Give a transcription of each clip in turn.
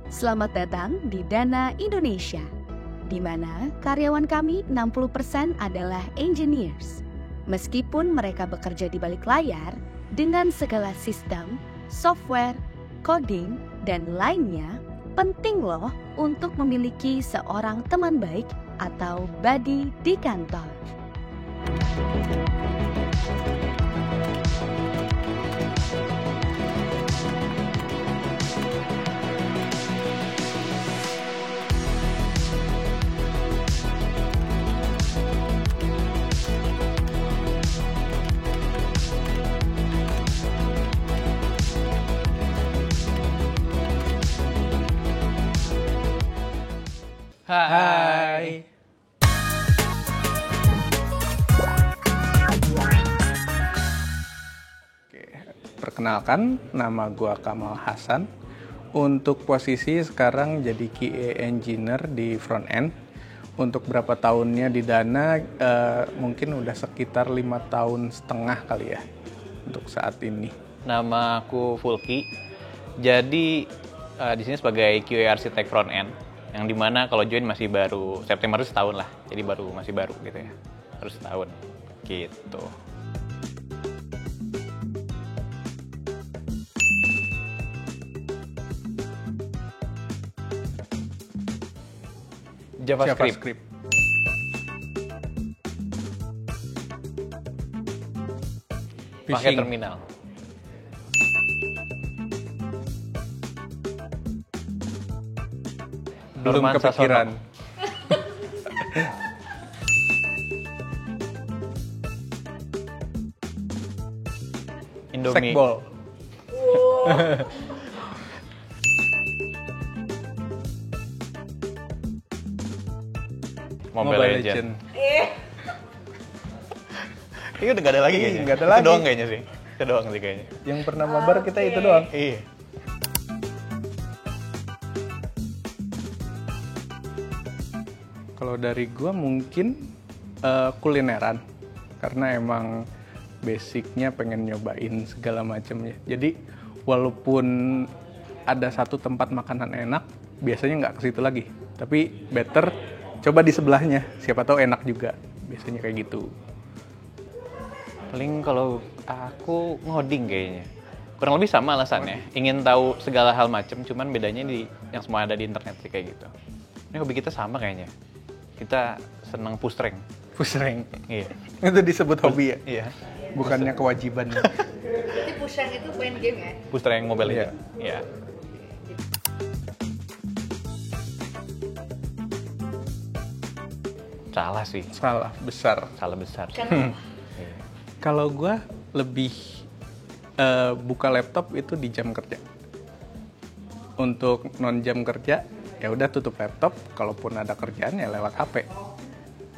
Selamat datang di Dana Indonesia, di mana karyawan kami 60% adalah engineers. Meskipun mereka bekerja di balik layar, dengan segala sistem, software, coding, dan lainnya, penting loh untuk memiliki seorang teman baik atau buddy di kantor. Hai. Oke, perkenalkan, nama gua Kamal Hasan. Untuk posisi sekarang jadi QA engineer di front end. Untuk berapa tahunnya di Dana, mungkin udah sekitar 5,5 tahun kali ya untuk saat ini. Nama aku Fulki. Jadi di sini sebagai QA arsitek front end. Yang dimana kalau join masih baru September itu setahun lah, jadi masih baru gitu ya, baru setahun gitu. JavaScript. Pakai terminal. Belum Norman kepikiran. Indomie. Sekbol. Mobile Legend. Ini udah gak ada lagi kayaknya. Nggak ada Itu lagi. doang kayaknya sih. Itu doang sih kayaknya. Yang pernah mabar kita itu doang. Iya. Kalau dari gua mungkin kulineran, karena emang basicnya pengen nyobain segala macam ya. Jadi walaupun ada satu tempat makanan enak, biasanya nggak ke situ lagi. Tapi better coba di sebelahnya, siapa tahu enak juga. Biasanya kayak gitu. Paling kalau aku ngoding kayaknya. Kurang lebih sama alasannya. Ingin tahu segala hal macam, cuman bedanya di yang semua ada di internet sih kayak gitu. Ini hobi kita sama kayaknya. Kita senang push rank. Push rank. Iya. Itu disebut hobi ya? Iya. Bukannya kewajiban. Berarti push rank itu main game ya? Push rank Mobile Iya. Legends. Iya. Salah sih. Salah besar. Salah besar. Kan Iya. Kalau gua lebih buka laptop itu di jam kerja. Untuk non jam kerja, ya udah tutup laptop. Kalaupun ada kerjaan ya lewat HP.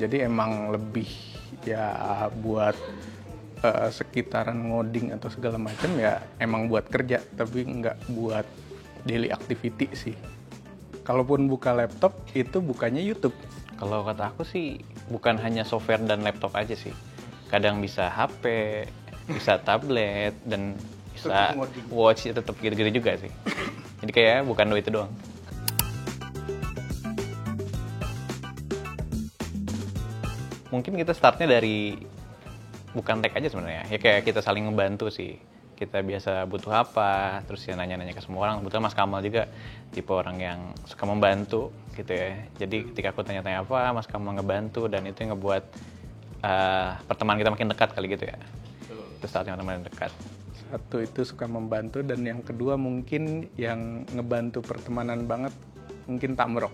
Jadi emang lebih ya buat sekitaran ngoding atau segala macam ya emang buat kerja, tapi nggak buat daily activity sih. Kalaupun buka laptop itu bukanya YouTube. Kalau kata aku sih bukan hanya software dan laptop aja sih. Kadang bisa HP, bisa tablet, dan bisa Tetep ngoding. watch, ya tetap gitu-gitu juga sih. Jadi kayak bukan itu doang. Mungkin kita startnya dari bukan tag aja sebenarnya. Ya kayak kita saling ngebantu sih. Kita biasa butuh apa, terus ya nanya-nanya ke semua orang. Kebetulan Mas Kamal juga tipe orang yang suka membantu gitu ya. Jadi ketika aku tanya-tanya apa, Mas Kamal ngebantu, dan itu yang ngebuat pertemanan kita makin dekat kali gitu ya. Itu startnya makin dekat. Satu itu suka membantu, dan yang kedua mungkin yang ngebantu pertemanan banget mungkin Tamrock.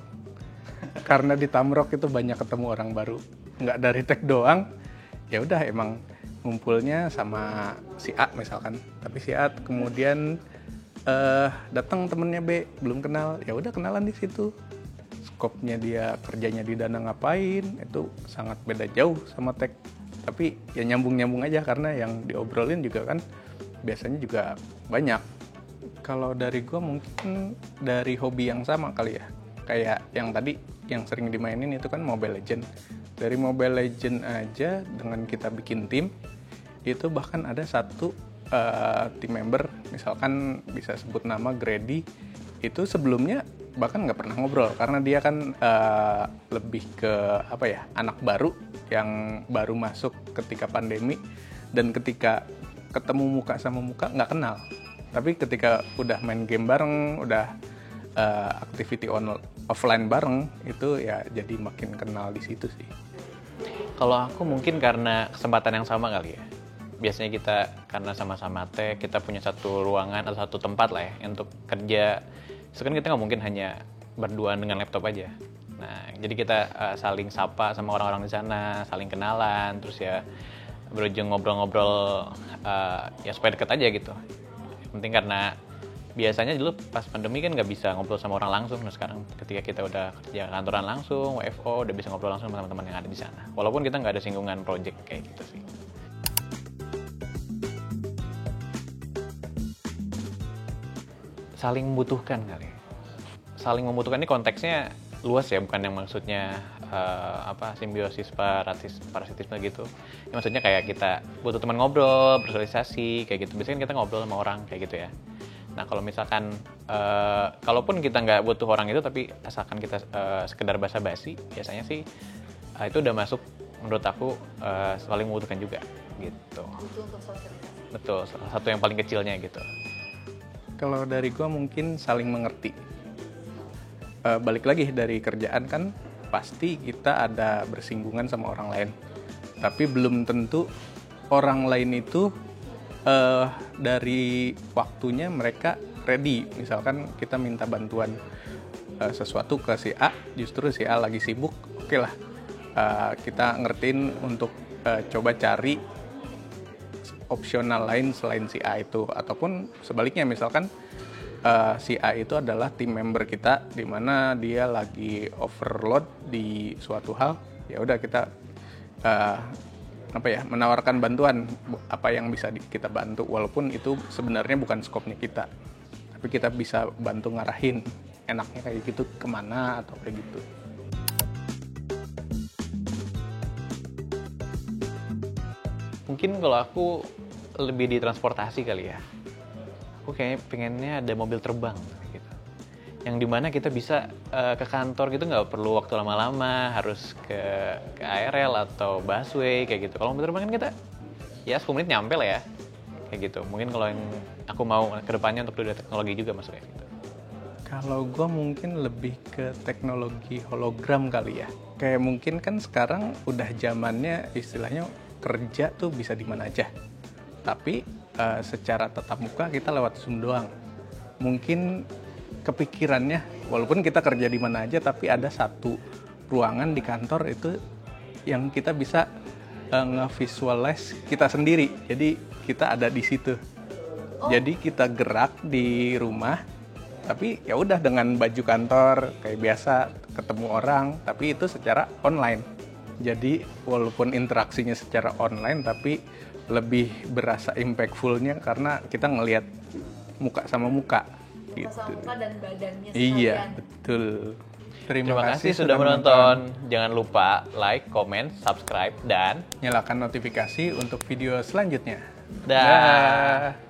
Karena di Tamrock itu banyak ketemu orang baru, nggak dari tag doang. Ya udah emang ngumpulnya sama si A misalkan, tapi si A kemudian datang temennya B belum kenal, ya udah kenalan di situ. Skopnya dia kerjanya di Dana ngapain itu sangat beda jauh sama tag, tapi ya nyambung aja karena yang diobrolin juga kan biasanya juga banyak. Kalau dari gue mungkin dari hobi yang sama kali ya, kayak yang tadi yang sering dimainin itu kan Mobile Legend. Dari Mobile Legend aja dengan kita bikin tim, itu bahkan ada satu team member, misalkan bisa sebut nama Grady, itu sebelumnya bahkan nggak pernah ngobrol karena dia kan lebih ke anak baru yang baru masuk ketika pandemi, dan ketika ketemu muka sama muka nggak kenal, tapi ketika udah main game bareng, udah activity offline bareng, itu ya jadi makin kenal di situ sih. Kalau aku mungkin karena kesempatan yang sama kali ya. Biasanya kita karena sama-sama tech, kita punya satu ruangan atau satu tempat lah ya untuk kerja. Sekarang kita nggak mungkin hanya berduaan dengan laptop aja. Nah, jadi kita saling sapa sama orang-orang di sana, saling kenalan, terus ya berujung ngobrol-ngobrol ya supaya deket aja gitu. Penting karena biasanya dulu pas pandemi kan nggak bisa ngobrol sama orang langsung. Nah sekarang ketika kita udah kerja kantoran langsung, WFO, udah bisa ngobrol langsung sama teman-teman yang ada di sana. Walaupun kita nggak ada singgungan project kayak gitu sih. Saling membutuhkan kali. Saling membutuhkan ini konteksnya luas ya, bukan yang maksudnya simbiosis parasitisme gitu. Ya, maksudnya kayak kita butuh teman ngobrol, bersosialisasi kayak gitu. Biasanya kan kita ngobrol sama orang kayak gitu ya. Nah kalau misalkan kalaupun kita nggak butuh orang itu, tapi asalkan kita sekedar basa-basi, biasanya sih itu udah masuk menurut aku saling membutuhkan juga gitu. Butuh untuk sosialisasi. Betul, salah satu yang paling kecilnya gitu. Kalau dari gue mungkin saling mengerti. Balik lagi dari kerjaan kan pasti kita ada bersinggungan sama orang lain. Tapi belum tentu orang lain itu dari waktunya mereka ready. Misalkan kita minta bantuan sesuatu ke si A, justru si A lagi sibuk, oke lah. Kita ngertiin untuk coba cari opsional lain selain si A itu, ataupun sebaliknya misalkan si A itu adalah tim member kita di mana dia lagi overload di suatu hal, ya udah kita menawarkan bantuan apa yang bisa kita bantu, walaupun itu sebenarnya bukan skopnya kita, tapi kita bisa bantu ngarahin enaknya kayak gitu kemana atau kayak gitu. Mungkin kalau aku lebih di transportasi kali ya. Aku kayaknya pengennya ada mobil terbang gitu. Yang dimana kita bisa ke kantor gitu nggak perlu waktu lama-lama, harus ke ARL atau busway kayak gitu. Kalau mobil terbang kan kita ya 10 menit nyampe lah ya. Kayak gitu. Mungkin kalau yang aku mau ke depannya untuk dunia teknologi juga masuknya gitu. Kalau gue mungkin lebih ke teknologi hologram kali ya. Kayak mungkin kan sekarang udah zamannya istilahnya kerja tuh bisa di mana aja. Tapi secara tatap muka kita lewat Zoom doang. Mungkin kepikirannya, walaupun kita kerja di mana aja, tapi ada satu ruangan di kantor itu yang kita bisa nge-visualize kita sendiri. Jadi kita ada di situ. Jadi kita gerak di rumah, tapi ya udah dengan baju kantor kayak biasa, ketemu orang, tapi itu secara online. Jadi walaupun interaksinya secara online, tapi lebih berasa impactful-nya karena kita ngelihat muka sama muka gitu. Muka sama muka dan badannya sekalian. Iya, betul. Terima kasih sudah menonton. Jangan lupa like, comment, subscribe, dan nyalakan notifikasi untuk video selanjutnya. dah.